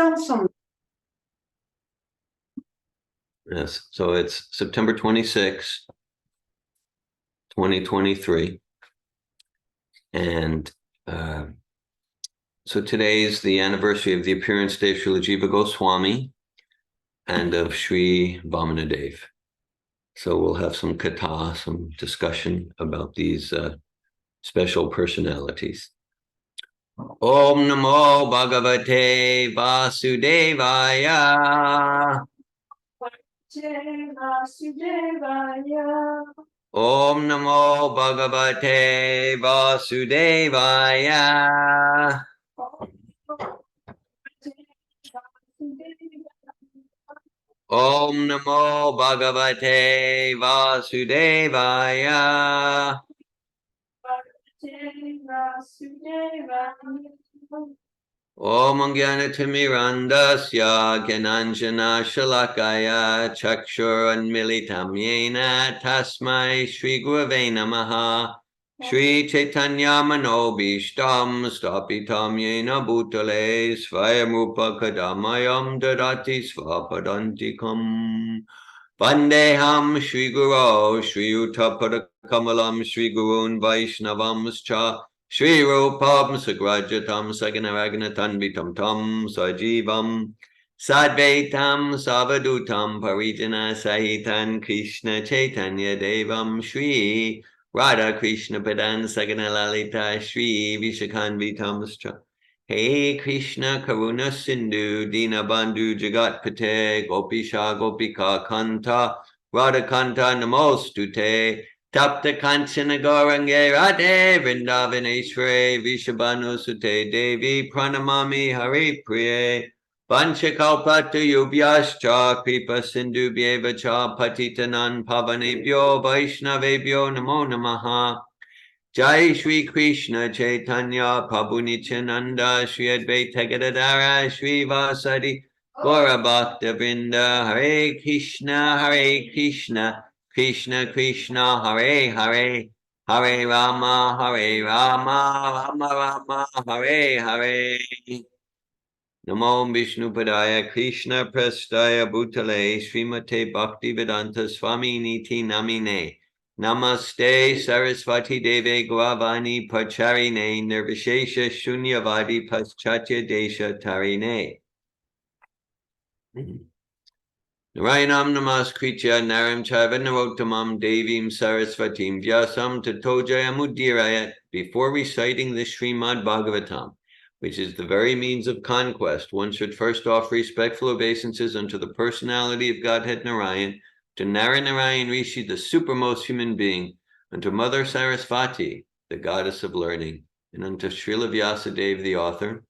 sounds so. Yes, so it's September 26, 2023. And so today is the anniversary of the appearance day of Srila Jiva Goswami and of Sri Vamanadeva. So we'll have some katha, some discussion about these special personalities. Om Namo Bhagavate Vasudevaya. Om Namo Bhagavate Vasudevaya. Om Namo Bhagavate Vasudevaya. Om Jnanatimirandasya Gyananjana Shalakaya Chakshuranmilitam Yena Tasmai Shri Gurave Namaha. Shri Chaitanya Manobishtam Stapitam Yena Bhutale Svayamrupa Kadamayam Dadati Svapadantikam. Vandeham Shri Guru Shri Uttapada Kamalam Shri Gurun Vaishnavamscha Shri Rupam Sagrajatam Saganaragnatanvitam Tam Sajivam Sadvaitam Savadutam Parijana Sahitan Krishna Chaitanya Devam Shri Radha Krishna Padan Saganalalita Shri Vishakanvitamscha. Hey Krishna Karuna Sindhu Dinabandhu Jagatpate Gopisha Gopika Kanta Radha Kanta Namostute Tapta Kanchana Gaurange Radhe Vrindavaneshware Vishabhanu Sute Devi Pranamami Hari Priye Vanchakalpatu Yubhyascha Kripa Sindhu Bhyevacha Patitanan Pavanebhyo Vaishnavebhyo Namo Namaha. Jai Shri Krishna Chaitanya Prabhu Nityananda Shri Advaita Gadadara Shri Vasadi Gaura Bhakta Vrinda Hare Krishna Krishna Krishna Hare Hare Hare Rama Rama Rama Hare Hare. Namo Vishnu Padaya Krishna Prastaya Bhutale Srimate Bhaktivedanta Swami Niti Namine Namaste Saraswati Deve Gravani Pacharine Nirvishesha Shunyavadi Paschatya Desha Tarine. Narayanam Namaskritya Naram Chaiva Narottamam Devim Sarasvatim Vyasam Tatojayamuddirayat. Before reciting the Srimad Bhagavatam, which is the very means of conquest, one should first offer respectful obeisances unto the personality of Godhead Narayan, to Narayan Rishi, the supermost human being, unto Mother Sarasvati, the goddess of learning, and unto Srila Vyasadeva, the author.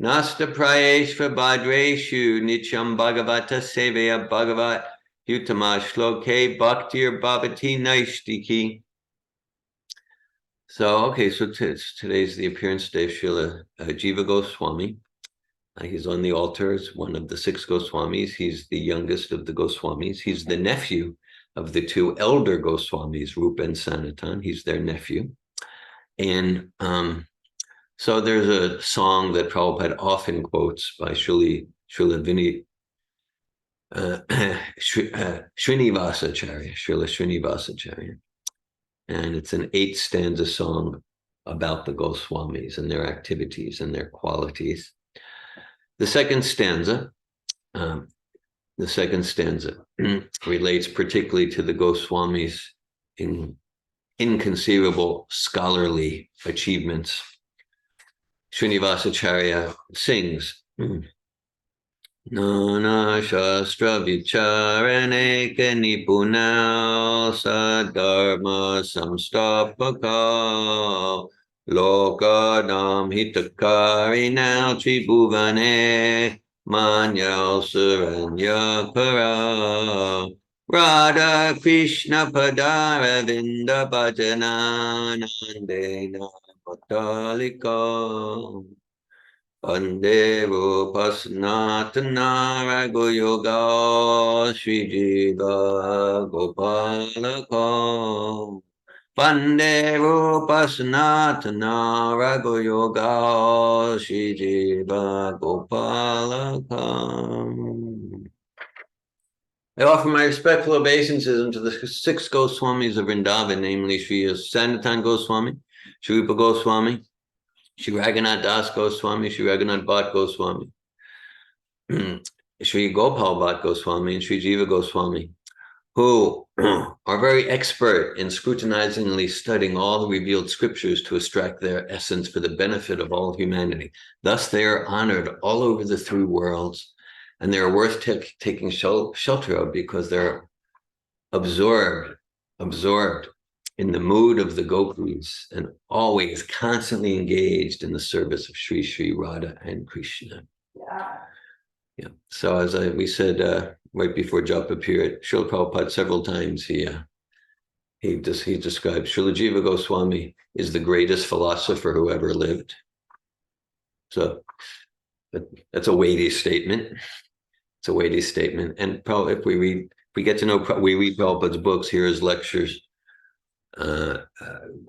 Nasta Prayeshva Bhadreshu Nityam Bhagavata Seveya Bhagavat Utama Shloke Bhaktir Bhavati Naishtiki. So, okay, so today's the appearance day of Srila Jiva Goswami. He's on the altar as one of the 6 Goswamis. He's the youngest of the Goswamis. He's the nephew of the 2 elder Goswamis, Rupa and Sanatan. He's their nephew. And so there's a song that Prabhupada often quotes by Srila Srinivasacharya. And it's an 8-stanza song about the Goswamis and their activities and their qualities. The second stanza relates particularly to the Goswamis' inconceivable scholarly achievements. Srinivasacharya sings, Nana Shastra Vicharane Nipuna Sadharma Samstapaka Lokanam Hitakarina Tribhuvane Manyal Suranyakara Radha Krishna Padara Vinda Bhajana Nandena Matalika Vande Rupasnatana Ragoyoga Sri Jiva Gopalaka Vande Rupa Sanatana Raghuyoga Shri Jiva Gopalakam. I offer my respectful obeisances to the 6 Goswamis of Vrindavan, namely Sri Sanatan Goswami, Sri Rupa Goswami, Sri Raghunath Das Goswami, Sri Raghunath Bhatt Goswami, Sri Gopal Bhatt Goswami, and Sri Jiva Goswami, who are very expert in scrutinizingly studying all the revealed scriptures to extract their essence for the benefit of all humanity. Thus, they are honored all over the 3 worlds, and they are worth taking shelter of because they're absorbed in the mood of the gopis and always constantly engaged in the service of Sri Sri Radha and Krishna. Yeah. So as we said right before Japa appeared, Srila Prabhupada several times he described Srila Jiva Goswami is the greatest philosopher who ever lived. So that's a weighty statement. It's a weighty statement. And probably if we read Prabhupada's books, hear his lectures,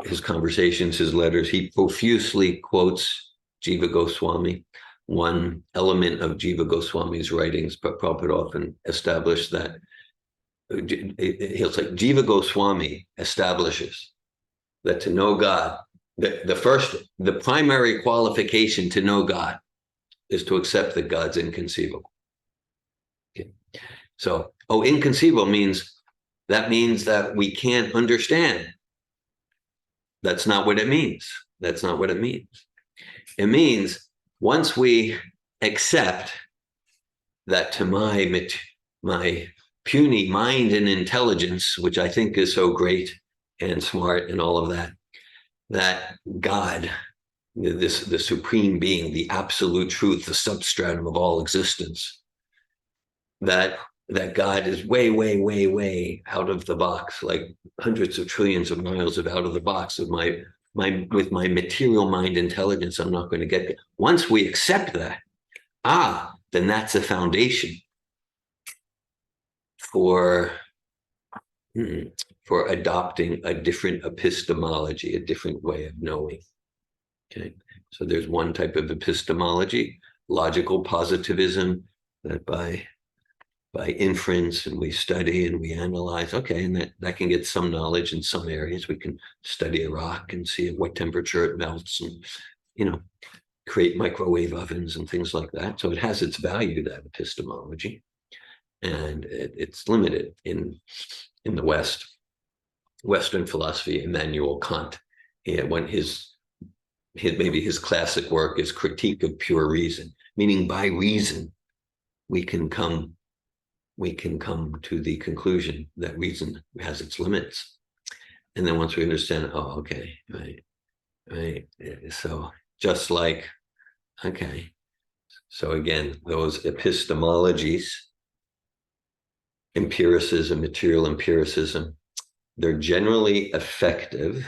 his conversations, his letters, he profusely quotes Jiva Goswami. One element of Jiva Goswami's writings, but Prabhupada often established that he'll say Jiva Goswami establishes that to know God, the primary qualification to know God is to accept that God's inconceivable. Okay. So, inconceivable means that we can't understand. That's not what it means. That's not what it means. It means once we accept that to my puny mind and intelligence, which I think is so great and smart and all of that, that God, the supreme being, the absolute truth, the substratum of all existence, that God is way, way, way, way out of the box, like hundreds of trillions of miles of out of the box of with my material mind intelligence, I'm not going to get there. Once we accept that, then that's a foundation for adopting a different epistemology, a different way of knowing. Okay, so there's one type of epistemology, logical positivism, that by inference and we study and we analyze, okay, and that can get some knowledge in some areas. We can study a rock and see at what temperature it melts and, create microwave ovens and things like that. So it has its value, that epistemology, and it's limited in the Western philosophy. Immanuel Kant, maybe his classic work is Critique of Pure Reason, meaning by reason we can come to the conclusion that reason has its limits. And then once we understand, okay, right. So just like, okay. So again, those epistemologies, empiricism, material empiricism, they're generally effective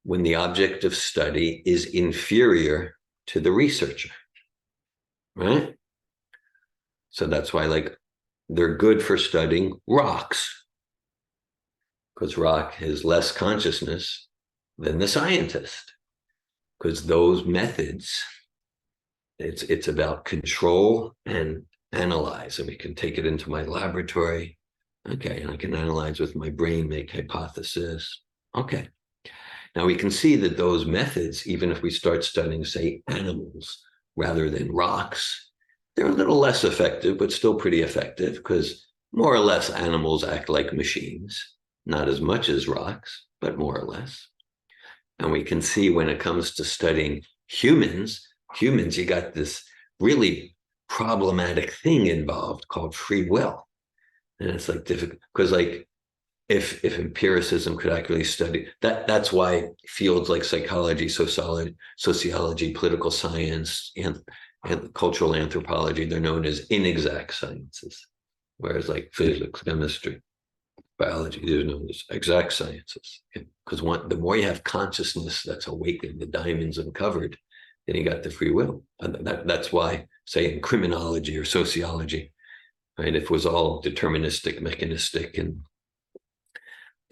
when the object of study is inferior to the researcher, right? So that's why, they're good for studying rocks, because rock has less consciousness than the scientist, because those methods, it's about control and analyze, and we can take it into my laboratory, okay, and I can analyze with my brain, make hypothesis, okay. Now we can see that those methods, even if we start studying, say, animals rather than rocks, they're a little less effective, but still pretty effective, because more or less animals act like machines, not as much as rocks, but more or less. And we can see when it comes to studying humans, you got this really problematic thing involved called free will. And it's difficult, because if empiricism could accurately study that's why fields like psychology, sociology, political science, and cultural anthropology, they're known as inexact sciences, whereas physics, chemistry, biology, they're known as exact sciences. Because the more you have consciousness that's awakened, the diamond's uncovered, then you got the free will. And that's why, say, in criminology or sociology, right, if it was all deterministic, mechanistic, and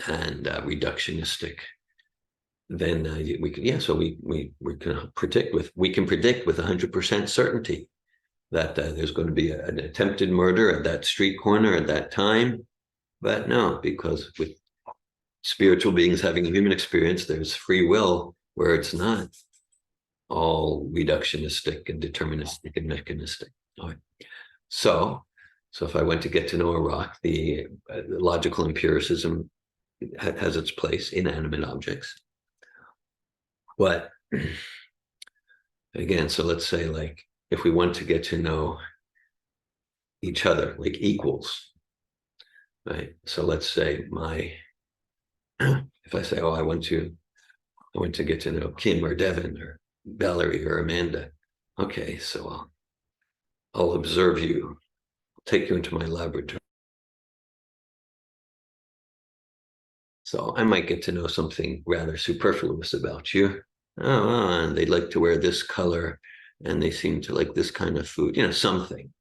and reductionistic, then we can, so we can predict with 100% certainty that there's going to be an attempted murder at that street corner at that time. But no, because with spiritual beings having a human experience, there's free will where it's not all reductionistic and deterministic and mechanistic. All right. So if I went to get to know a rock, the logical empiricism has its place, inanimate objects. But again, so let's say, like, if we want to get to know each other like equals, right? So let's say if I say, oh, I want to get to know Kim or Devin or Valerie or Amanda. Okay, so I'll observe you, take you into my laboratory. So I might get to know something rather superfluous about you. Oh, and they like to wear this color, and they seem to like this kind of food, something.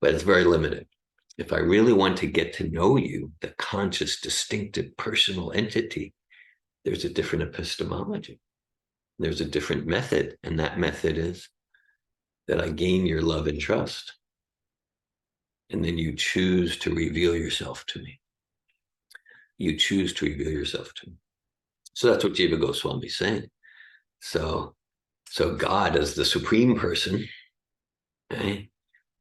But it's very limited. If I really want to get to know you, the conscious, distinctive, personal entity, there's a different epistemology. There's a different method, and that method is that I gain your love and trust. And then you choose to reveal yourself to me. You choose to reveal yourself to me. So that's what Jiva Goswami is saying. So God as the supreme person, right?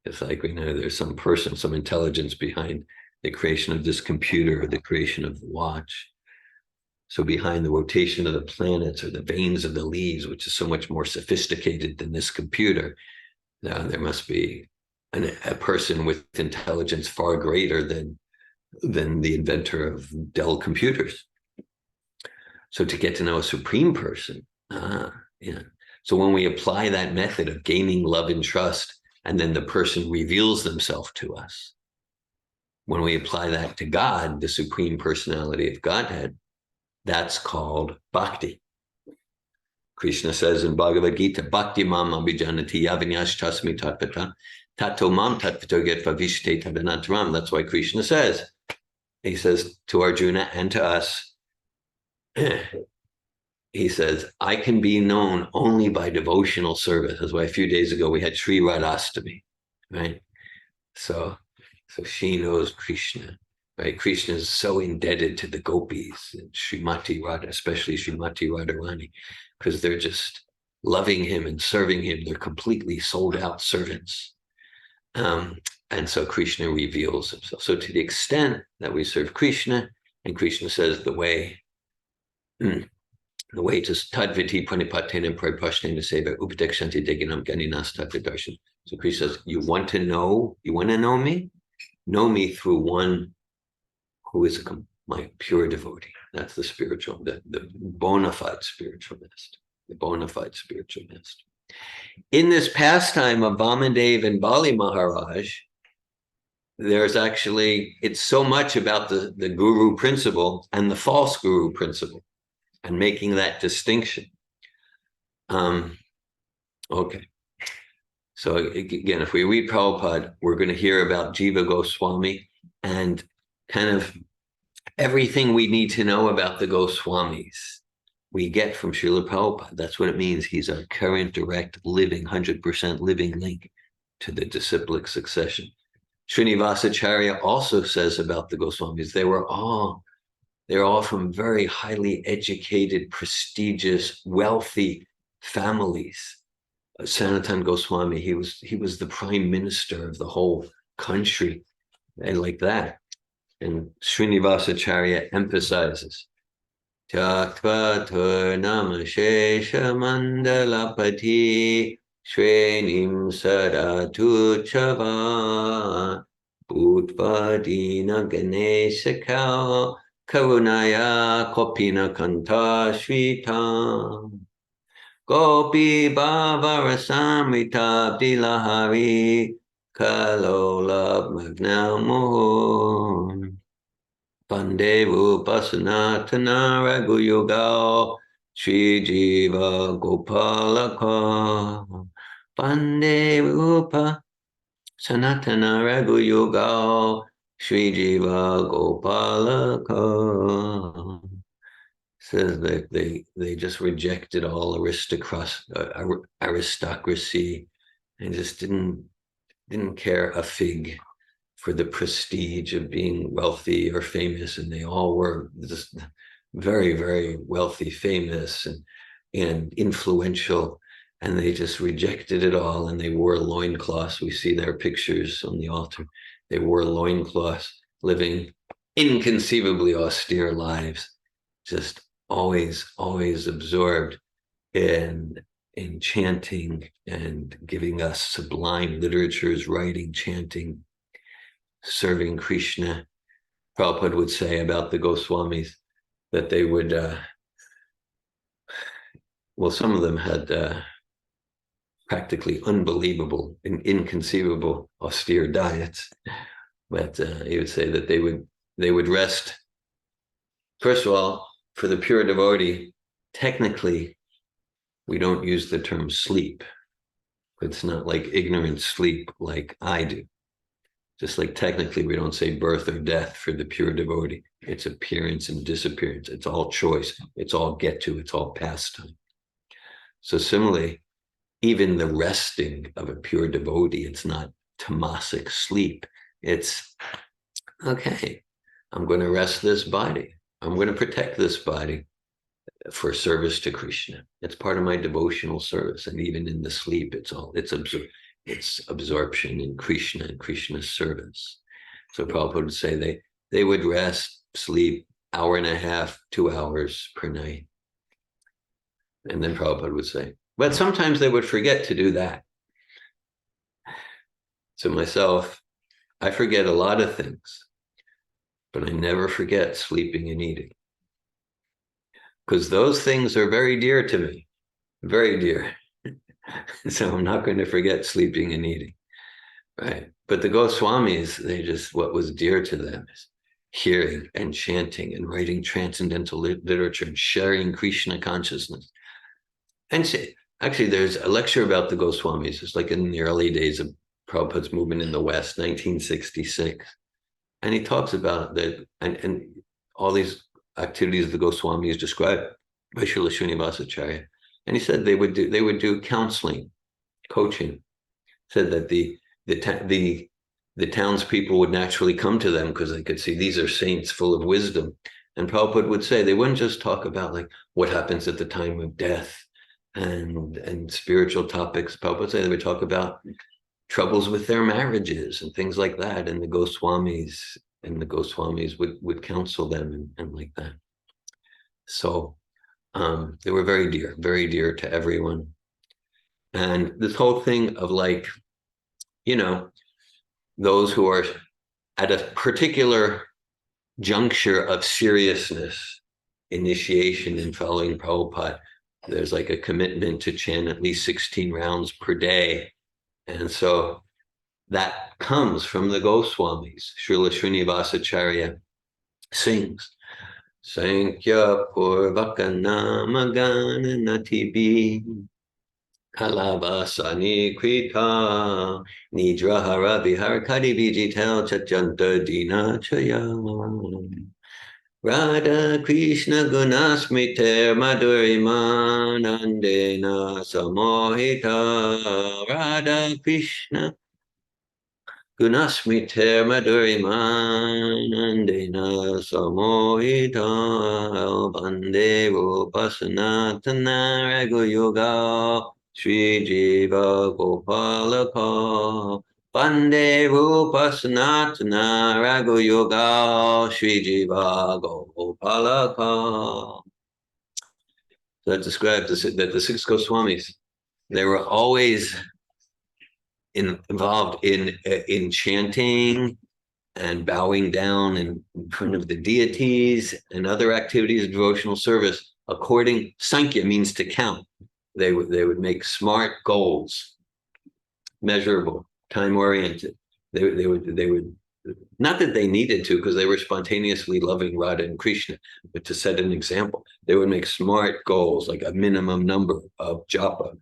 It's like we know there's some person, some intelligence behind the creation of this computer or the creation of the watch. So behind the rotation of the planets or the veins of the leaves, which is so much more sophisticated than this computer, now there must be a person with intelligence far greater than the inventor of Dell computers. So to get to know a supreme person, So when we apply that method of gaining love and trust, and then the person reveals themselves to us, when we apply that to God, the supreme personality of Godhead, that's called bhakti. Krishna says in Bhagavad Gita, bhakti mam abhijanati yavinyash tasmi tatvata tato mam tatvato yetvavishte tadanataram. That's why Krishna says, he says to Arjuna and to us, he says, I can be known only by devotional service. That's why a few days ago we had Sri Radhastami, right? So she knows Krishna, right? Krishna is so indebted to the gopis, and Srimati Radha, especially Srimati Radharani, because they're just loving him and serving him. They're completely sold out servants. And so Krishna reveals himself. So to the extent that we serve Krishna, and Krishna says the way to tadviti pranipatena prapashnena seva upadekshanti deginam ganinas tadvidarshan. So Krishna says, you want to know me? Know me through one who is my pure devotee. That's the spiritual, the bona fide spiritual master, the bona fide spiritual master. In this pastime of Vamanadeva and Bali Maharaj, there's actually, it's so much about the guru principle and the false guru principle and making that distinction. Okay. So again, if we read Prabhupada, we're going to hear about Jiva Goswami and kind of everything we need to know about the Goswamis we get from Srila Prabhupada. That's what it means. He's our current, direct, living, 100% living link to the disciplic succession. Srinivasacharya also says about the Goswamis, they're all from very highly educated, prestigious, wealthy families. Sanatan Goswami, he was the prime minister of the whole country, and like that. And Srinivasacharya emphasizes, Tyaktva Turnama Shesha Mandalapati Shrenim Sadatu Chava Bhutvadina Ganesha Kau Karunaya Kopina Kanta Shritam Gopi Bhavara Samrita Dilahari Kalola Magna Mohon Pande Rupa Sanatana Raghuyoga Shri Jiva Gopalaka Pande Rupa Sanatana Raghuyoga Shri Jiva Gopalaka. Says that they just rejected all aristocracy and just didn't care a fig for the prestige of being wealthy or famous, and they all were just very, very wealthy, famous, and influential, and they just rejected it all, and they wore loincloths. We see their pictures on the altar. They wore loincloths, living inconceivably austere lives, just always absorbed in chanting and giving us sublime literatures, writing, chanting, serving Krishna. Prabhupada would say about the Goswamis that they would, some of them had practically unbelievable and inconceivable austere diets, but he would say that they would rest. First of all, for the pure devotee, technically, we don't use the term sleep. It's not like ignorant sleep like I do. Just like technically we don't say birth or death for the pure devotee. It's appearance and disappearance. It's all choice. It's all get to. It's all pastime. So similarly, even the resting of a pure devotee, it's not tamasic sleep. It's, okay, I'm going to rest this body. I'm going to protect this body for service to Krishna. It's part of my devotional service. And even in the sleep, it's absorption in Krishna and Krishna's service. So Prabhupada would say they would rest, sleep, hour and a half, 2 hours per night. And then Prabhupada would say, but sometimes they would forget to do that. So myself, I forget a lot of things, but I never forget sleeping and eating. Because those things are very dear to me, very dear. So I'm not going to forget sleeping and eating, right? But the Goswamis, what was dear to them is hearing and chanting and writing transcendental literature and sharing Krishna consciousness. And actually, there's a lecture about the Goswamis. It's like in the early days of Prabhupada's movement in the West, 1966. And he talks about that, and all these activities of the Goswamis described by Srila Srinivasacharya. And he said they would do counseling, coaching. Said that the townspeople would naturally come to them because they could see these are saints full of wisdom. And Prabhupada would say they wouldn't just talk about like what happens at the time of death and spiritual topics. Prabhupada would say they would talk about troubles with their marriages and things like that. And the Goswamis would counsel them and like that. So they were very dear to everyone. And this whole thing of like, those who are at a particular juncture of seriousness, initiation in following Prabhupada, there's like a commitment to chant at least 16 rounds per day. And so that comes from the Goswamis. Srila Srinivasacharya sings, Sankhya Purvaka Namagana Natibi Kalavasani Krita Nidrahara Viharkadi Vijitel Chachanta Dina Chaya Radha Krishna Gunasmiter Madhurimanandena Samohita Radha Krishna Gunasmiter Madhurimanandena Samohita Bande Rupasanatana Raguyoga Shri Jiva Gopalaka Bande Rupasanatana Raguyoga Shri Jiva Gopalaka. That describes that the 6 Goswamis, they were always involved in chanting and bowing down in front of the deities and other activities of devotional service. According, Sankhya means to count. They would make smart goals, measurable, time-oriented. They would not that they needed to, because they were spontaneously loving Radha and Krishna, but to set an example, they would make smart goals, like a minimum number of japa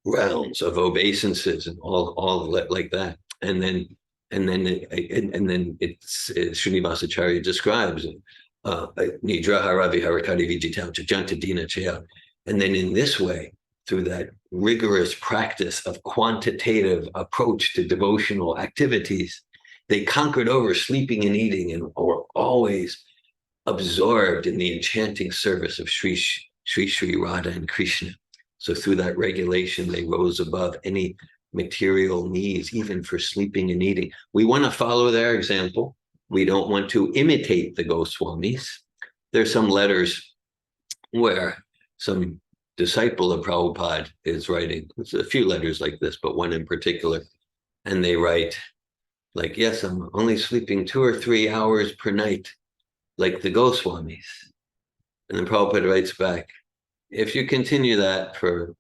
rounds of obeisances and all like that. And then and then Srinivasacharya describes it. Nidra haravi harakati vijitau janta dina chaya. And then in this way, through that rigorous practice of quantitative approach to devotional activities, they conquered over sleeping and eating and were always absorbed in the enchanting service of Sri Radha and Krishna. So through that regulation, they rose above any material needs, even for sleeping and eating. We want to follow their example. We don't want to imitate the Goswamis. There's some letters where some disciple of Prabhupada is writing. There's a few letters like this, but one in particular. And they write, like, yes, I'm only sleeping 2 or 3 hours per night, like the Goswamis. And then Prabhupada writes back, if you continue that for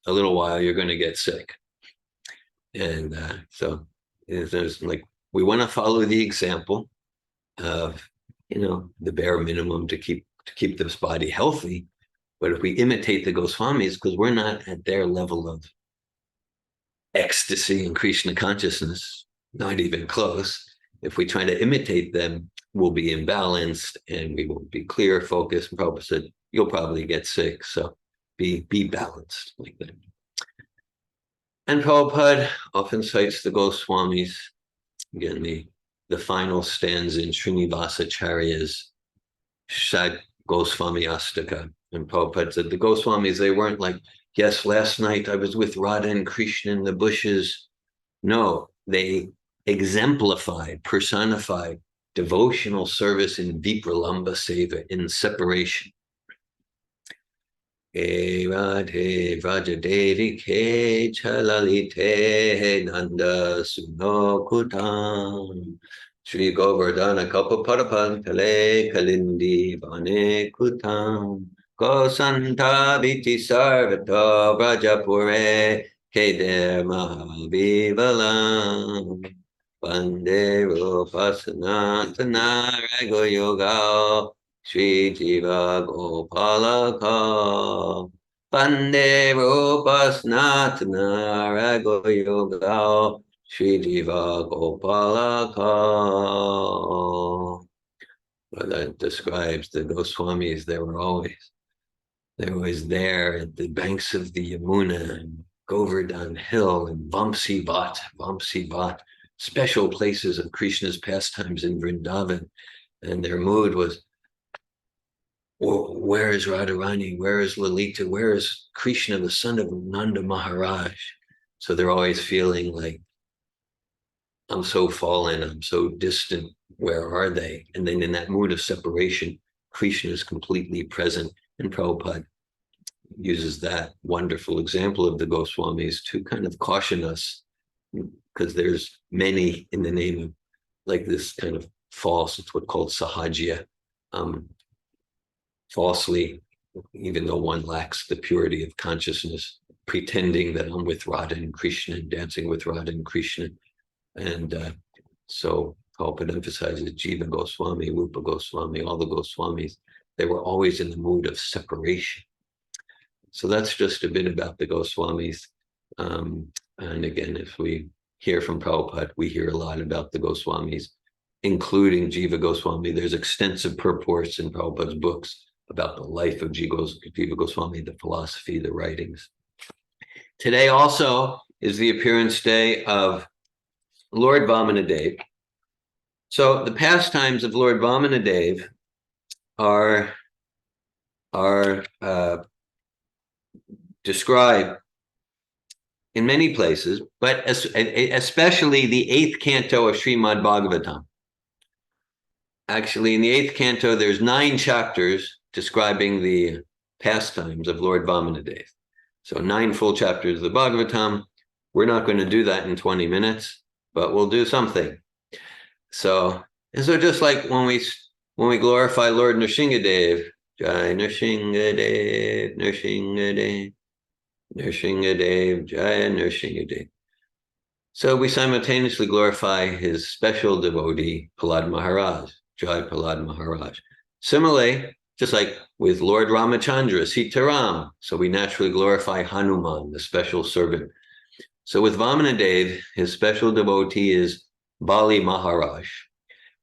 a little while, you're going to get sick. And so there's like, we want to follow the example of, the bare minimum to keep this body healthy. But if we imitate the Goswamis, because we're not at their level of ecstasy and Krishna consciousness, not even close. If we try to imitate them, we'll be imbalanced and we won't be clear, focused. And Prabhupada said, you'll probably get sick. So be balanced like that. And Prabhupada often cites the Goswamis. Again, the final stands in Srinivasacharya's Shad Goswami Astaka. And Prabhupada said the Goswamis, they weren't like, yes, last night I was with Radha and Krishna in the bushes. No, they exemplified, personified devotional service in Vipralamba Seva, in separation. Radhe Vrajadevi Ke Chalalite Nanda Sunokutam Shri Govardhana Kapaparapan Kale Kalindi Vane Kutam Kosanta Viti Sarvata Vrajapure Keder Mahavivalam Vande Rupasanatana Rago Yoga Shri Jiva Gopalaka Vande Rupasanatana Rago Yoga Shri Jiva Gopalaka. Well, that describes the Goswamis. They were always there at the banks of the Yamuna and Govardhan Hill and Vamsi Bhat, special places of Krishna's pastimes in Vrindavan. And their mood was, where is Radharani? Where is Lalita? Where is Krishna, the son of Nanda Maharaj? So they're always feeling like, I'm so fallen, I'm so distant, where are they? And then in that mood of separation, Krishna is completely present. And Prabhupada uses that wonderful example of the Goswamis to kind of caution us, because there's many in the name of like this kind of false, it's what's called sahajya, falsely, even though one lacks the purity of consciousness, pretending that I'm with Radha and Krishna and dancing with Radha and Krishna. And so Prabhupada emphasizes Jiva Goswami, Rupa Goswami, all the Goswamis, they were always in the mood of separation. So that's just a bit about the Goswamis. And again, if we hear from Prabhupada, we hear a lot about the Goswamis, including Jiva Goswami. There's extensive purports in Prabhupada's books about the life of Jiva Goswami, the philosophy, the writings. Today also is the appearance day of Lord Vamanadeva. So the pastimes of Lord Vamanadeva are described in many places, but especially the 8th canto of Srimad Bhagavatam. Actually, in the 8th canto, there's 9 chapters describing the pastimes of Lord Vamanadeva. So 9 full chapters of the Bhagavatam. We're not going to do that in 20 minutes, but we'll do something. So just like when we glorify Lord Nrsingadev, Jai Nrsingadev, Nrsingadev, Nrsingadev, Jai Nrsingadev. So we simultaneously glorify his special devotee, Prahlad Maharaj, Jai Prahlad Maharaj. Similarly, just like with Lord Ramachandra, Sitaram, so we naturally glorify Hanuman, the special servant. So with Vamanadeva, his special devotee is Bali Maharaj.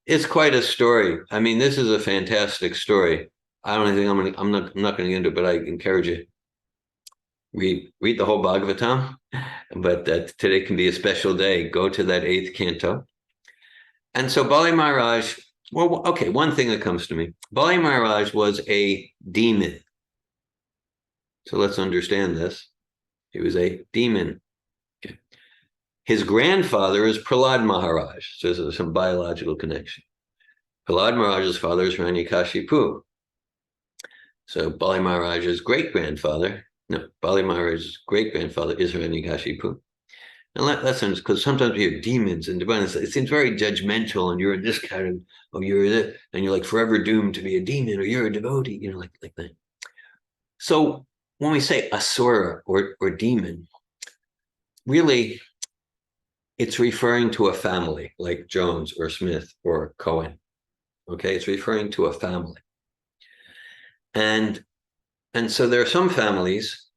It's quite a story. I mean, this is a fantastic story. I don't think I'm not going to get into it, but I encourage you read the whole Bhagavatam. But today can be a special day. Go to that 8th canto. And so Bali Maharaj, well, okay, one thing that comes to me. Bali Maharaj was a demon. So let's understand this. He was a demon. Okay. His grandfather is Prahlad Maharaj. So there's some biological connection. Prahlad Maharaj's father is Hiranyakashipu. So Bali Maharaj's great-grandfather, no, Bali Maharaj's great-grandfather is Hiranyakashipu. And that's because sometimes we have demons and divines. It seems very judgmental, and you're in this kind of, oh, you're that, and you're like forever doomed to be a demon, or you're a devotee, like that. So when we say asura or demon, really, it's referring to a family like Jones or Smith or Cohen. Okay, it's referring to a family. And so there are some families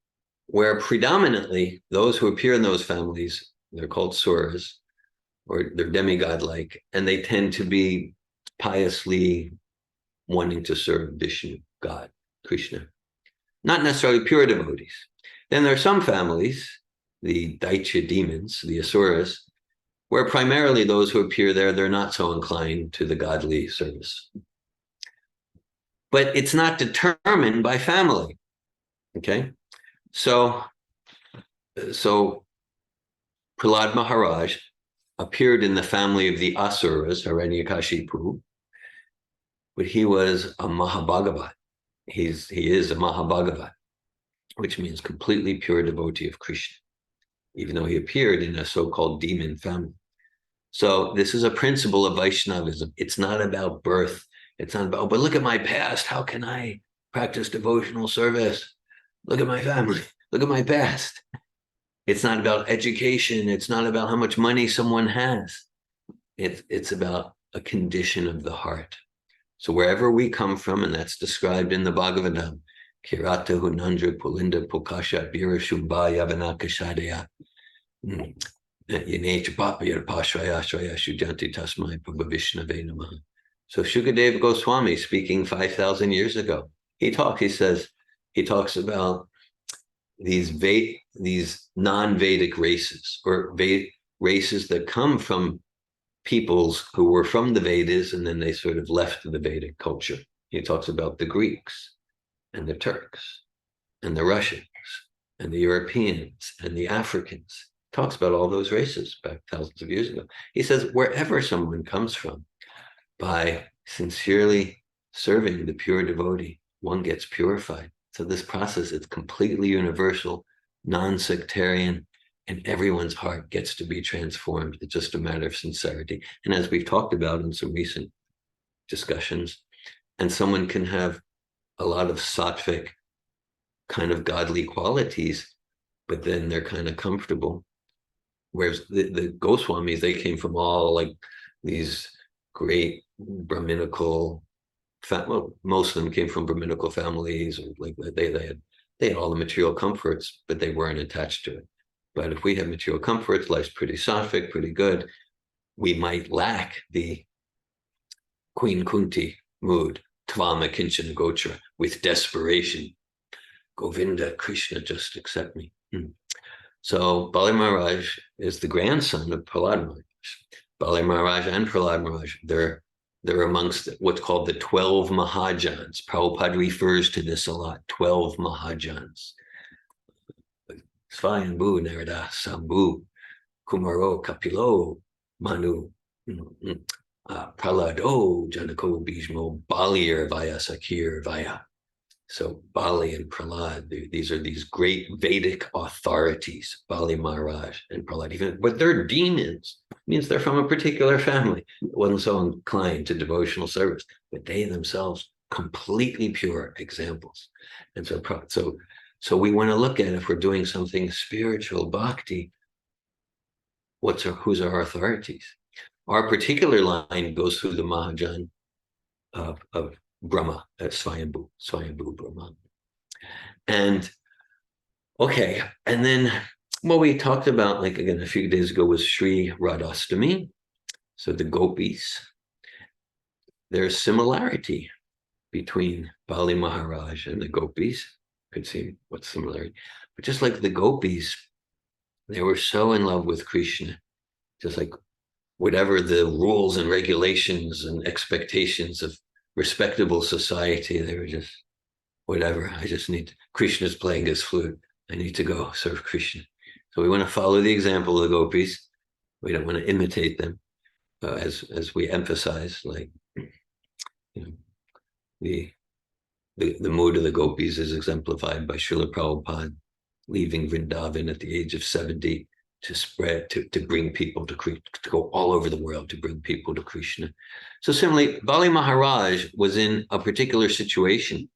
where predominantly those who appear in those families, they're called suras, or they're demigod-like, and they tend to be piously wanting to serve Vishnu, God, Krishna, not necessarily pure devotees. Then there are some families, the Daitya demons, the asuras, where primarily those who appear there, they're not so inclined to the godly service. But it's not determined by family, okay? So Prahlad Maharaj appeared in the family of the Asuras, Hiranyakashipu, but he was a Mahabhagavat. He is a Mahabhagavat, which means completely pure devotee of Krishna, even though he appeared in a so-called demon family. So this is a principle of Vaishnavism. It's not about birth. It's not about, but look at my past. How can I practice devotional service? Look at my family. Look at my past. It's not about education. It's not about how much money someone has. It's about a condition of the heart. So wherever we come from, and that's described in the Bhagavatam, Kirata Hunandra Pulinda Pukasha Bira Shubha Yavanaka Shadaya. So Shukadeva Goswami, speaking 5,000 years ago, he talks about these non-Vedic races, or races that come from peoples who were from the Vedas, and then they sort of left the Vedic culture. He talks about the Greeks and the Turks and the Russians and the Europeans and the Africans. Talks about all those races back thousands of years ago. He says, wherever someone comes from, by sincerely serving the pure devotee, one gets purified. So this process is completely universal, non-sectarian, and everyone's heart gets to be transformed. It's just a matter of sincerity. And as we've talked about in some recent discussions, and someone can have a lot of sattvic kind of godly qualities, but then they're kind of comfortable. Whereas the Goswamis, they came from all like these great Brahminical, well, most of them came from Brahminical families, or like they had all the material comforts, but they weren't attached to it. But if we have material comforts, life's pretty sattvic, pretty good, we might lack the Queen Kunti mood, Tvama Kinchana Gochara, with desperation. Govinda, Krishna, just accept me. So Bali Maharaj is the grandson of Prahlad Maharaj. Bali Maharaj and Prahlad Maharaj, they're amongst what's called the 12 Mahajans. Prabhupada refers to this a lot, 12 Mahajans. Svayambhu, Narada, Sambhu, Kumaro, Kapilo, Manu, Prahlado, Janako, Bhishmo, Balir, Vaya, Sakir, Vaya. So Bali and Prahlad, these are these great Vedic authorities, Bali Maharaj and Prahlad, but they're demons. It means they're from a particular family that wasn't so inclined to devotional service, but they themselves completely pure examples. And so we want to look at, if we're doing something spiritual, bhakti, who's our authorities? Our particular line goes through the Mahajan of Brahma, Swayambhu Brahma. And okay, and then what we talked about, like again, a few days ago, was Sri Radhastami. So the gopis, there's similarity between Bali Maharaj and the gopis. Could see what's similarity. But just like the gopis, they were so in love with Krishna, just like whatever the rules and regulations and expectations of respectable society, they were just, whatever, I just need, Krishna's playing his flute, I need to go serve Krishna. So we want to follow the example of the gopis. We don't want to imitate them, as we emphasize, like, you know, the mood of the gopis is exemplified by Srila Prabhupada leaving Vrindavan at the age of 70 to spread, to bring people to go all over the world to bring people to Krishna. So similarly, Bali Maharaj was in a particular situation.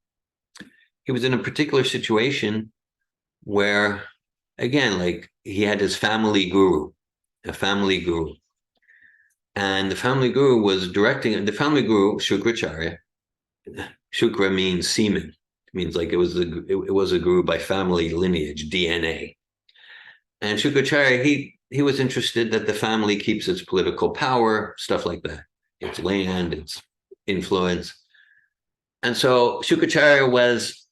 He was in a particular situation where, again, like he had his family guru, a family guru. And the family guru was directing, the family guru, Shukracharya. Shukra means semen. It means like it was a guru by family lineage, DNA. And Shukracharya, he was interested that the family keeps its political power, stuff like that, its land, its influence. And so Shukracharya was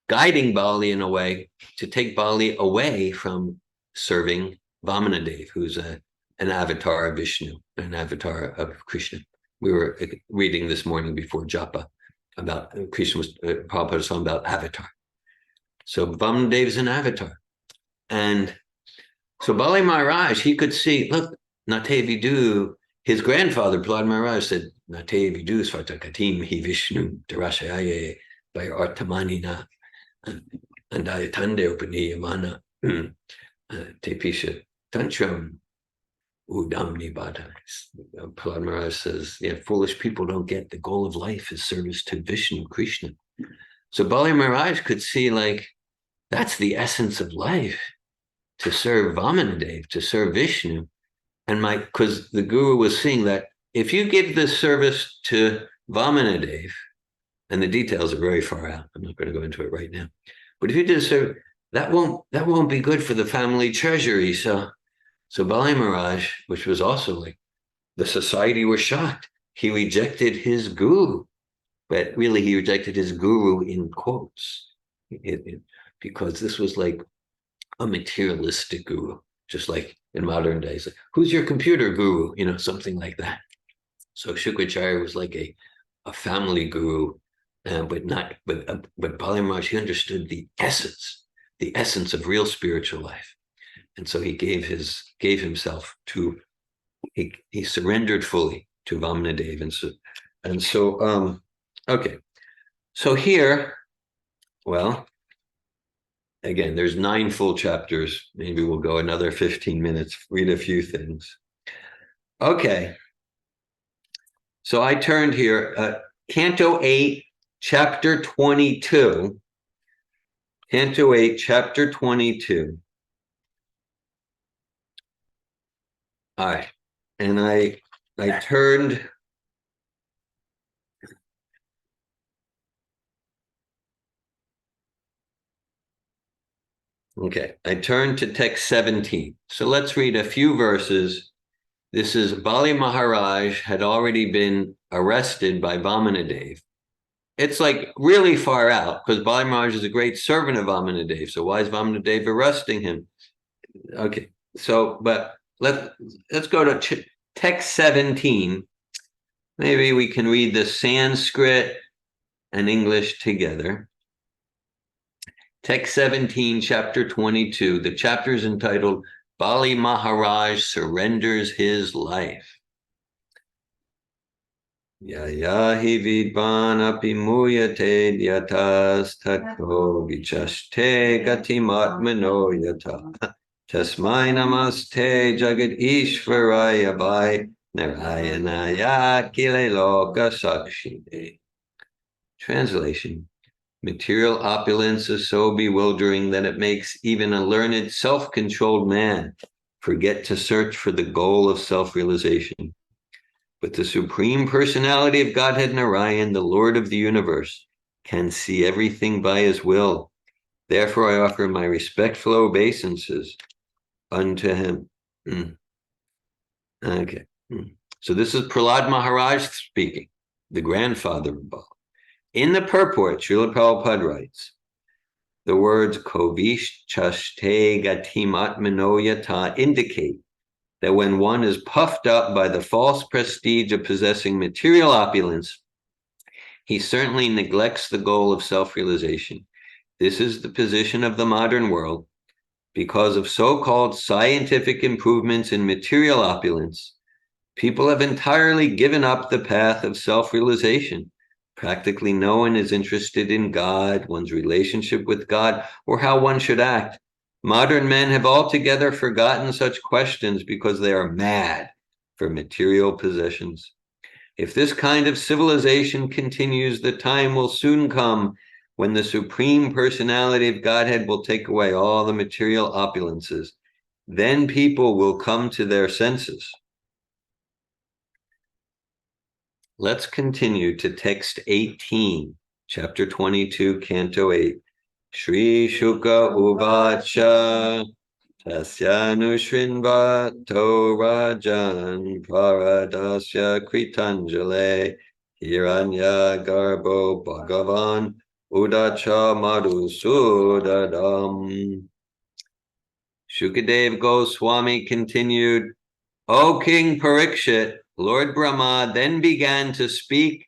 guiding Bali in a way to take Bali away from serving Vamanadeva, who's an avatar of Vishnu, an avatar of Krishna. We were reading this morning before Japa about Krishna was Prabhupada was talking about avatar. So Vamanadeva is an avatar. And so Bali Maharaj, he could see, look, Nate Vidu, his grandfather, Prahlad Maharaj, said, Nate Vidu Svartakatim hi Vishnu Darashaye by Artamanina and Ayatande Upaniyamana Tepisha Tantram Udamni Bada. Prahlad Maharaj says, yeah, foolish people don't get the goal of life is service to Vishnu, Krishna. So Bali Maharaj could see, like, that's the essence of life, to serve Vamanadeva, to serve Vishnu. And because the guru was seeing that if you give this service to Vamanadeva, and the details are very far out, I'm not going to go into it right now, but if you do the service, that won't be good for the family treasury. So Bali Maharaj, which was also like, the society was shocked. He rejected his guru, but really he rejected his guru in quotes, because this was like a materialistic guru, just like in modern days. Like, who's your computer guru? You know, something like that. So Shukracharya was like a family guru, but Bali Maharaj, he understood the essence of real spiritual life. And so he gave himself to, he surrendered fully to Vamanadeva. And so, okay. So here, well, again, there's 9 full chapters. Maybe we'll go another 15 minutes, read a few things. Okay. So I turned here, Canto 8, Chapter 22. Canto 8, Chapter 22. All right. And I turned, okay, I turned to text 17. So let's read a few verses. This is Bali Maharaj had already been arrested by Vamanadeva. It's like really far out, because Bali Maharaj is a great servant of Vamanadeva. So why is Vamanadeva arresting him? Okay, so, but let's go to text 17. Maybe we can read the Sanskrit and English together. Text 17, chapter 22. The chapter is entitled Bali Maharaj Surrenders His Life. Yahi vidvan api muyate yatas tato vichaste gatimatmano yata. Tasmai namaste jagad ishvaraya vai narayanaya kile loka sakshide. Translation. Material opulence is so bewildering that it makes even a learned, self-controlled man forget to search for the goal of self-realization. But the Supreme Personality of Godhead Narayan, the Lord of the universe, can see everything by his will. Therefore, I offer my respectful obeisances unto him. Okay. So this is Prahlad Maharaj speaking, the grandfather of Bala. In the purport, Srila Prabhupada writes, the words Kovish Chaste Gatim Atmano Yata indicate that when one is puffed up by the false prestige of possessing material opulence, he certainly neglects the goal of self-realization. This is the position of the modern world. Because of so-called scientific improvements in material opulence, people have entirely given up the path of self-realization. Practically no one is interested in God, one's relationship with God, or how one should act. Modern men have altogether forgotten such questions because they are mad for material possessions. If this kind of civilization continues, the time will soon come when the Supreme Personality of Godhead will take away all the material opulences. Then people will come to their senses. Let's continue to text 18, chapter 22, canto 8. Shri Shuka Uvacha Tasyanushrinva Torajan Paradasya Kritanjale Hiranya Garbo Bhagavan Udacha Madhusudadam. Shukadev Goswami continued, O King Parikshit, Lord Brahma then began to speak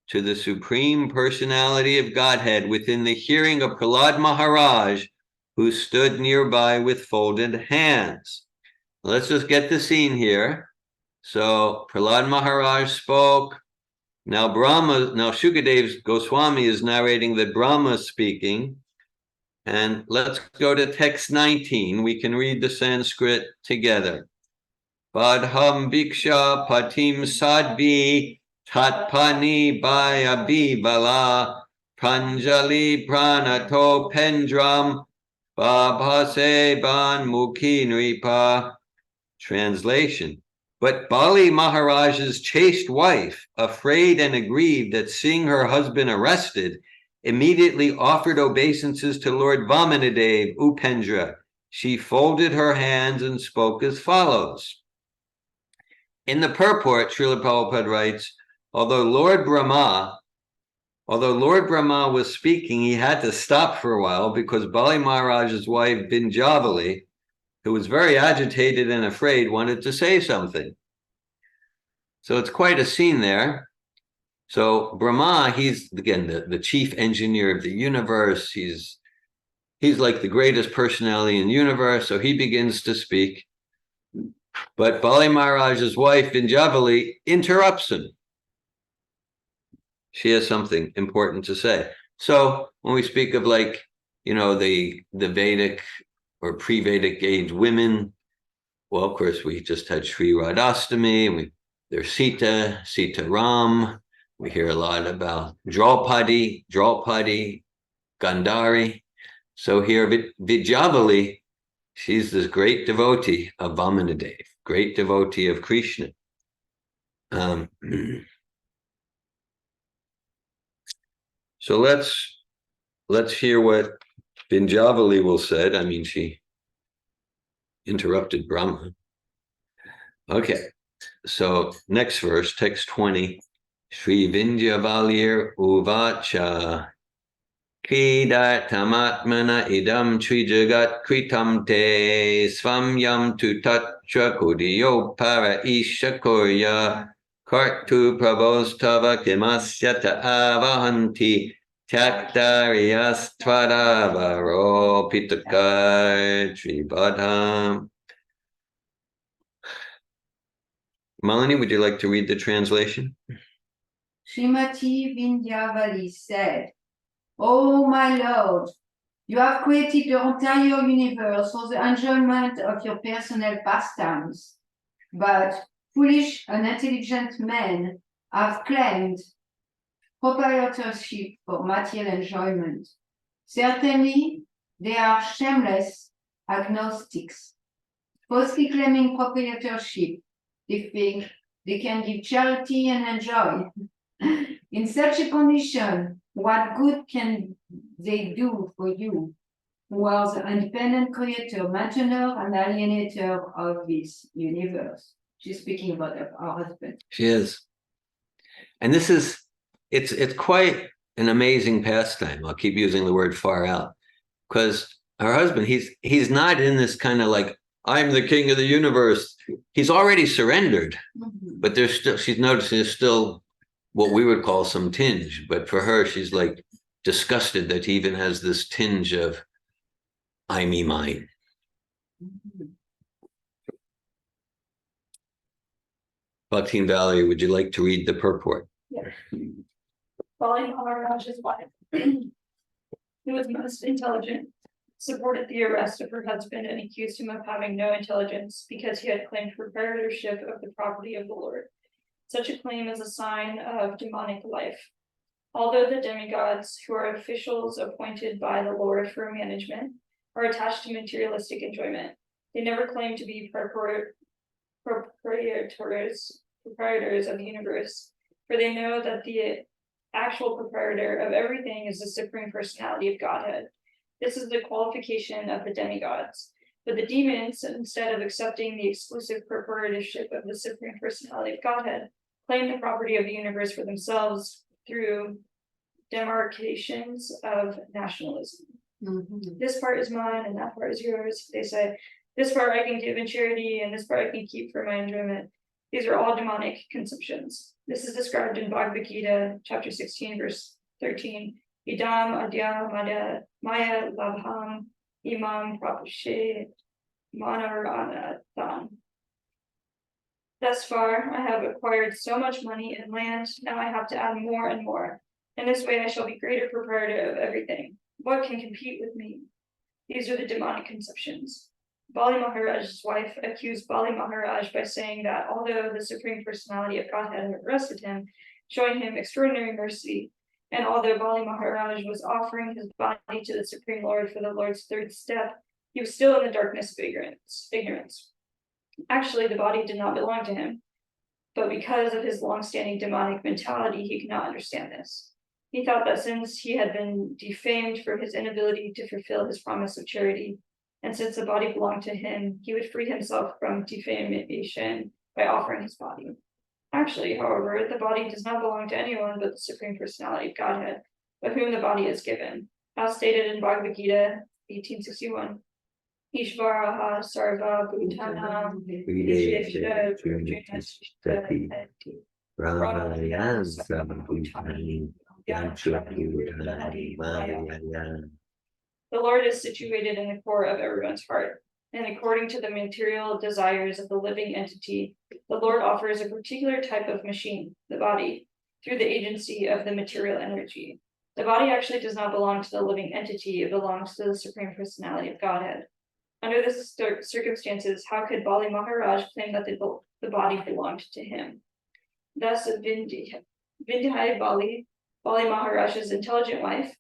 to the Supreme Personality of Godhead within the hearing of Prahlad Maharaj, who stood nearby with folded hands. Let's just get the scene here. So Prahlad Maharaj spoke. Now Shukadev Goswami is narrating that Brahma is speaking. And let's go to text 19. We can read the Sanskrit together. Badham Bhiksha Patim Sadvi Tatpani Baya Bibala Pranjali Pranato Pendram Babhase Ban Mukhi Nripa. Translation. But Bali Maharaj's chaste wife, afraid and aggrieved at seeing her husband arrested, immediately offered obeisances to Lord Vamanadeva, Upendra. She folded her hands and spoke as follows. In the purport, Srila Prabhupada writes, although Lord Brahma was speaking, he had to stop for a while because Bali Maharaj's wife, Binjavali, who was very agitated and afraid, wanted to say something. So it's quite a scene there. So Brahma, he's, again, the chief engineer of the universe. He's like the greatest personality in the universe. So he begins to speak. But Bali Maharaj's wife, Binjavali, interrupts him. She has something important to say. So when we speak of the Vedic or pre-Vedic age women, well, of course, we just had Sri Radhastami, and there's Sita Ram. We hear a lot about Draupadi, Gandhari. So here, Vijayavali, she's this great devotee of Vamanadeva, great devotee of Krishna. So let's hear what Binjavali will said. I mean, she interrupted Brahma. Okay, so next verse, text 20. Shri Vindhyavalir Uvacha Kridartamatmana idam trijagat kritam te svamyam tu tatra kudiyo para ishakorya kartu prabostava kimasyata avahanti Tyaktariyaствадаваро питакар tribadham. Malini, would you like to read the translation? Srimati Vindhyavali said, "Oh my Lord, you have created the entire universe for the enjoyment of your personal pastimes, but foolish and intelligent men have claimed proprietorship for material enjoyment. Certainly, they are shameless agnostics. Falsely claiming proprietorship, they think they can give charity and enjoy. In such a condition, what good can they do for you, who are the independent creator, maintainer, and alienator of this universe?" She's speaking about our husband. She is. And this is, it's quite an amazing pastime. I'll keep using the word far out, because her husband, he's not in this kind of like, I'm the king of the universe. He's already surrendered, but there's still, she's noticing there's still what we would call some tinge. But for her, she's like disgusted that he even has this tinge of I, me, mine. Bhakti and Valerie, would you like to read the purport? Yeah. Bali Maharaj's wife, who was most intelligent, supported the arrest of her husband and accused him of having no intelligence because he had claimed proprietorship of the property of the Lord. Such a claim is a sign of demonic life. Although the demigods, who are officials appointed by the Lord for management, are attached to materialistic enjoyment, they never claim to be proprietors of the universe, for they know that the actual proprietor of everything is the Supreme Personality of Godhead. This is the qualification of the demigods. But the demons, instead of accepting the exclusive proprietorship of the Supreme Personality of Godhead, claim the property of the universe for themselves through demarcations of nationalism. This part is mine and that part is yours. They say, this part I can give in charity and this part I can keep for my enjoyment. These are all demonic conceptions. This is described in Bhagavad Gita, chapter 16, verse 13. Idam adya maya labham imam prapashe manaranathan. Thus far, I have acquired so much money and land, now I have to add more and more. In this way, I shall be greater proprietor of everything. What can compete with me? These are the demonic conceptions. Bali Maharaj's wife accused Bali Maharaj by saying that although the Supreme Personality of Godhead had arrested him, showing him extraordinary mercy, and although Bali Maharaj was offering his body to the Supreme Lord for the Lord's third step, he was still in the darkness of ignorance. Actually, the body did not belong to him, but because of his long-standing demonic mentality, he could not understand this. He thought that since he had been defamed for his inability to fulfill his promise of charity, and since the body belonged to him, he would free himself from defamation by offering his body. Actually, however, the body does not belong to anyone but the Supreme Personality of Godhead, by whom the body is given. As stated in Bhagavad Gita 1861, Ishvaraha Sarva Bhutanam Visheshta Ramayan The Lord is situated in the core of everyone's heart, and according to the material desires of the living entity, the Lord offers a particular type of machine, the body, through the agency of the material energy. The body actually does not belong to the living entity, it belongs to the Supreme Personality of Godhead. Under this circumstances, how could Bali Maharaj claim that the body belonged to him? Thus, Vindhya Bali Maharaj's intelligent wife,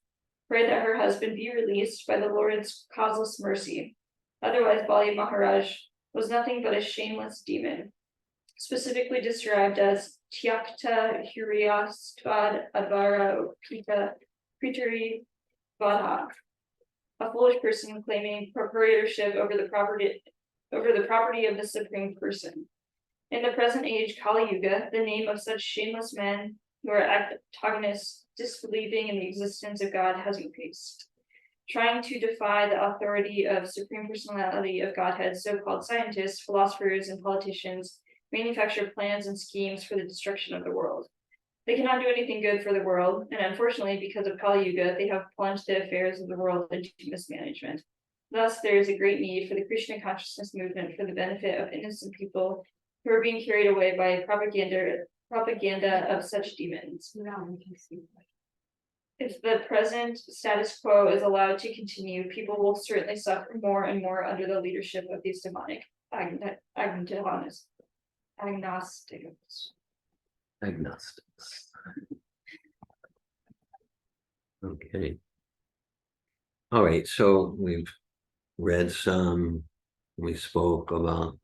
prayed that her husband be released by the Lord's causeless mercy. Otherwise, Bali Maharaj was nothing but a shameless demon, specifically described as Tyakta Huriyastvad Advara Pita Pritari Vadha, a foolish person claiming proprietorship over the property of the Supreme Person. In the present age, Kali Yuga, the name of such shameless men who are antagonists, disbelieving in the existence of God, has increased. Trying to defy the authority of Supreme Personality of Godhead, so-called scientists, philosophers, and politicians manufacture plans and schemes for the destruction of the world. They cannot do anything good for the world, and unfortunately, because of Kali Yuga, they have plunged the affairs of the world into mismanagement. Thus, there is a great need for the Krishna consciousness movement for the benefit of innocent people who are being carried away by propaganda of such demons. If the present status quo is allowed to continue, people will certainly suffer more and more under the leadership of these demonic agnostics. Okay. All right, so we've read some, we spoke about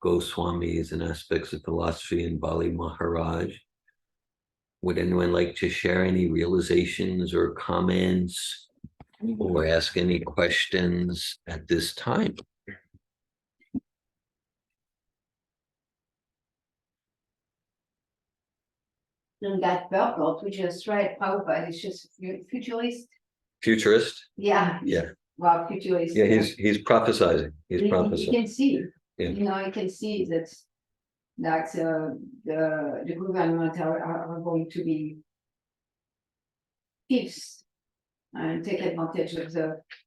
Goswamis and aspects of philosophy and Bali Maharaj. Would anyone like to share any realizations or comments or ask any questions at this time? And that purport, we just read, Prabhupada is just futurist. Futurist. Yeah. Yeah. Well, futurist. Yeah, he's prophesizing. He's You prophesying. can see, Yeah. you can see that the government are going to be thieves and take advantage of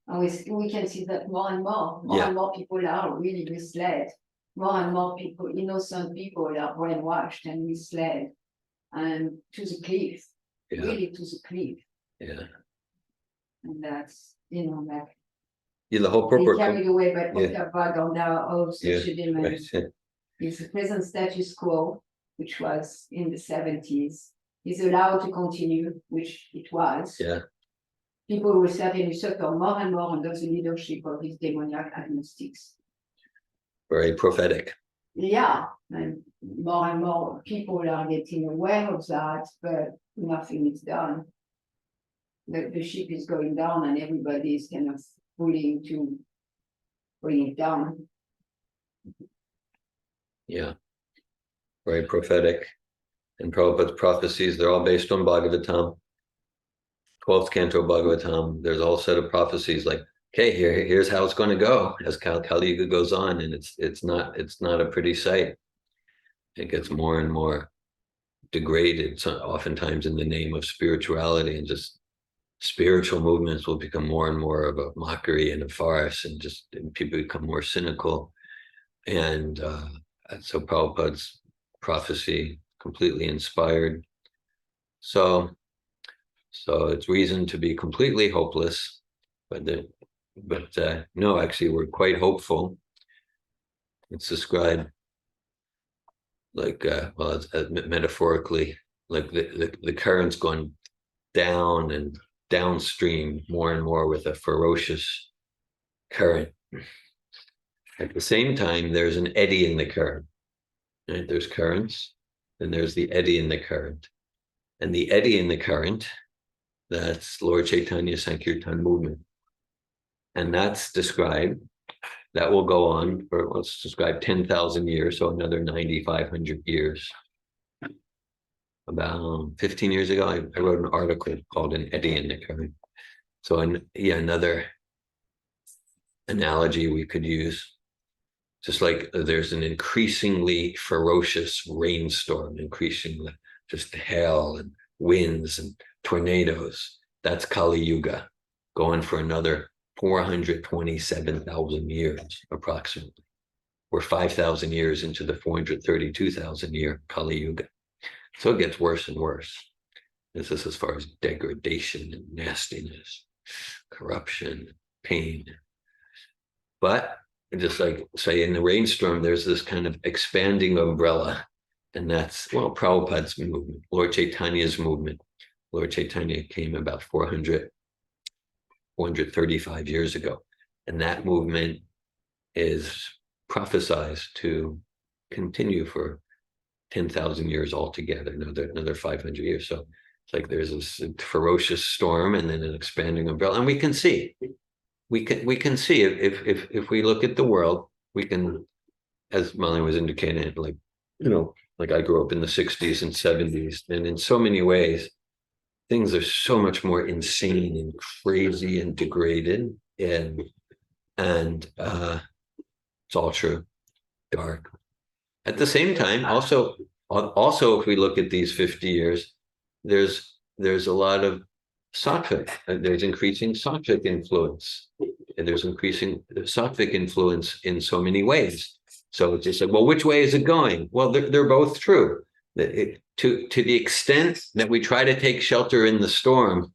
and we can see that more and more people are really misled. More and more people, innocent people are brainwashed and misled and to the cliff, really to the cliff. Yeah. And that's, the whole they purport. carried away by propaganda of such a demand. Right. Is the present status quo, which was in the 70s, is allowed to continue, which it was. Yeah. People will certainly suffer more and more under the leadership of these demoniac agnostics. Very prophetic. Yeah, and more people are getting aware of that, but nothing is done. The ship is going down and everybody is kind of willing to bring it down. Yeah. Very prophetic. And Prabhupada's prophecies, they're all based on Bhagavatam. 12th canto Bhagavatam. There's all set of prophecies like, okay, here's how it's going to go as Kali Yuga goes on, and it's not a pretty sight. It gets more and more degraded, so oftentimes in the name of spirituality, and just spiritual movements will become more and more of a mockery and a farce, and people become more cynical. And so Prabhupada's prophecy completely inspired. So it's reason to be completely hopeless, but no, actually we're quite hopeful. It's described like it's metaphorically, like the current's going down and downstream more and more with a ferocious current. At the same time, there's an eddy in the current. Right? There's currents, and there's the eddy in the current. And the eddy in the current, that's Lord Chaitanya Sankirtan movement. And that's described, that will go on for, let's describe 10,000 years, so another 9,500 years. About 15 years ago, I wrote an article called An Eddy in the Current. So another analogy we could use, just like there's an increasingly ferocious rainstorm, increasingly just hail and winds and tornadoes. That's Kali Yuga, going for another 427,000 years approximately. We're 5,000 years into the 432,000 year Kali Yuga. So it gets worse and worse. This is as far as degradation and nastiness, corruption, pain. But just like, say, in the rainstorm, there's this kind of expanding umbrella. And that's, Prabhupada's movement, Lord Chaitanya's movement. Lord Chaitanya came about 435 years ago. And that movement is prophesized to continue for 10,000 years altogether, another 500 years. So it's like there's this ferocious storm and then an expanding umbrella. And we can see if we look at the world, we can, as Molly was indicating, like I grew up in the 60s and 70s, and in so many ways, things are so much more insane and crazy and degraded, and it's all true, dark. At the same time, also, if we look at these 50 years, there's a lot of sattvic. There's increasing sattvic influence, and there's increasing sattvic influence in so many ways. So it's just like, well, which way is it going? Well, they're both true. To the extent that we try to take shelter in the storm,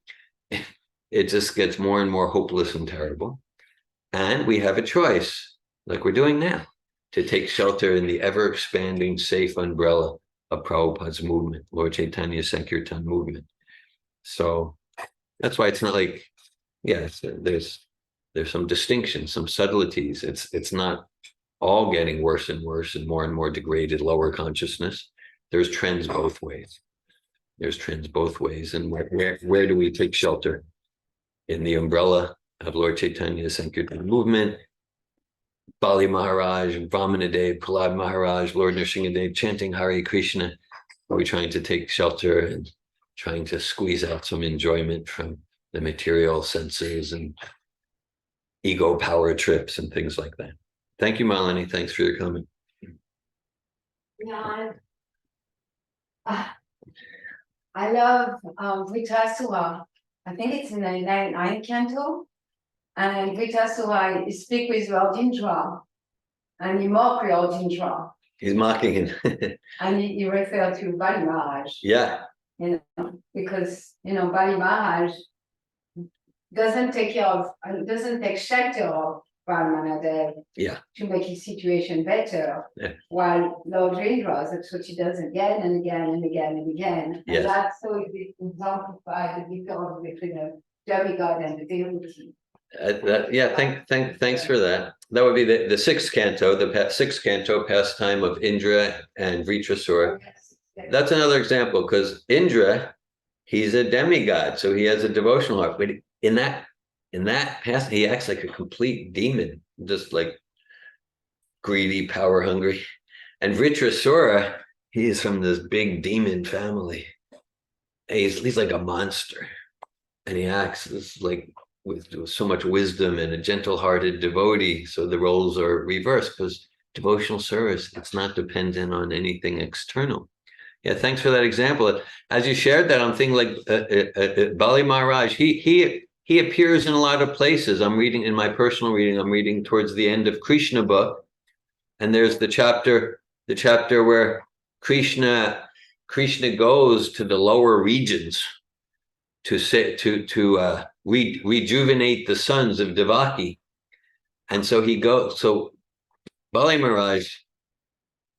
it just gets more and more hopeless and terrible. And we have a choice, like we're doing now, to take shelter in the ever-expanding safe umbrella of Prabhupada's movement, Lord Chaitanya's Sankirtan movement. So that's why it's not like, there's some distinctions, some subtleties. It's not all getting worse and worse and more degraded, lower consciousness. There's trends both ways. And where do we take shelter? In the umbrella of Lord Chaitanya's Sankirtan movement, Bali Maharaj, Vamanadeva, Prahlad Maharaj, Lord Nrsimhadev chanting Hare Krishna. Are we trying to take shelter and trying to squeeze out some enjoyment from the material senses and ego power trips and things like that? Thank you, Malini. Thanks for your comment. Yeah, I love Vritasura. I think it's in the ninth canto. And Vritasura speak with Lord Indra. And he mock Lord Indra. He's mocking him. And he referred to Bali Maharaj. Yeah. You know, because Bali Maharaj doesn't take shelter of Vamanadeva to make his situation better. Yeah. While Lord Indra, that's what he does again and again and again and again. Yes. And that's so it exemplifies the difference between the demigod and the devotee. Thanks for that. That would be the sixth canto, sixth canto pastime of Indra and Vritrasura. That's another example, because Indra, he's a demigod, so he has a devotional heart. But in that past, he acts like a complete demon, just like greedy, power hungry. And Vritrasura, he is from this big demon family. He's like a monster, and he acts like with so much wisdom and a gentle-hearted devotee. So the roles are reversed, because devotional service, it's not dependent on anything external. Yeah, thanks for that example. As you shared that, I'm thinking like Bali Maharaj, he appears in a lot of places. I'm reading in my personal reading, I'm reading towards the end of Krishna book, and there's the chapter where Krishna goes to the lower regions to rejuvenate the sons of Devaki. And so he goes, so Bali Maharaj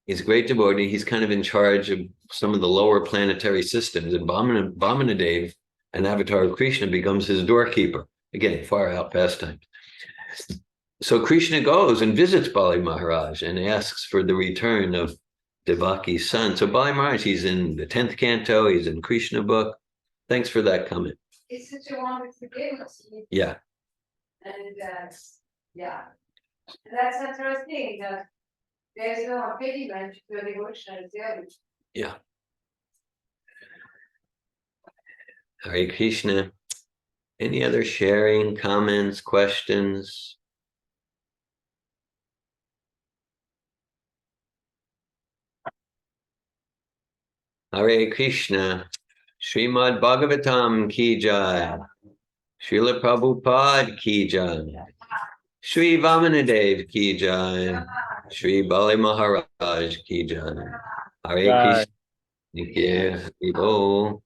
is a great devotee. He's kind of in charge of some of the lower planetary systems, and Vamanadeva, an avatar of Krishna, becomes his doorkeeper. Again, far out pastime. So Krishna goes and visits Bali Maharaj and asks for the return of Devaki's son. So Bali Maharaj, he's in the 10th canto, he's in Krishna book. Thanks for that comment. It's such a wonderful game. Yeah. And yeah, that's interesting. That there's no impediment to the devotion. Yeah. Hare Krishna. Any other sharing, comments, questions? Hare Krishna. Srimad Bhagavatam ki jai. Srila Prabhupada ki jai. Shri Vamanadeva ki jai. Shri Bali Maharaj ki jai. Hare Krishna. Thank you.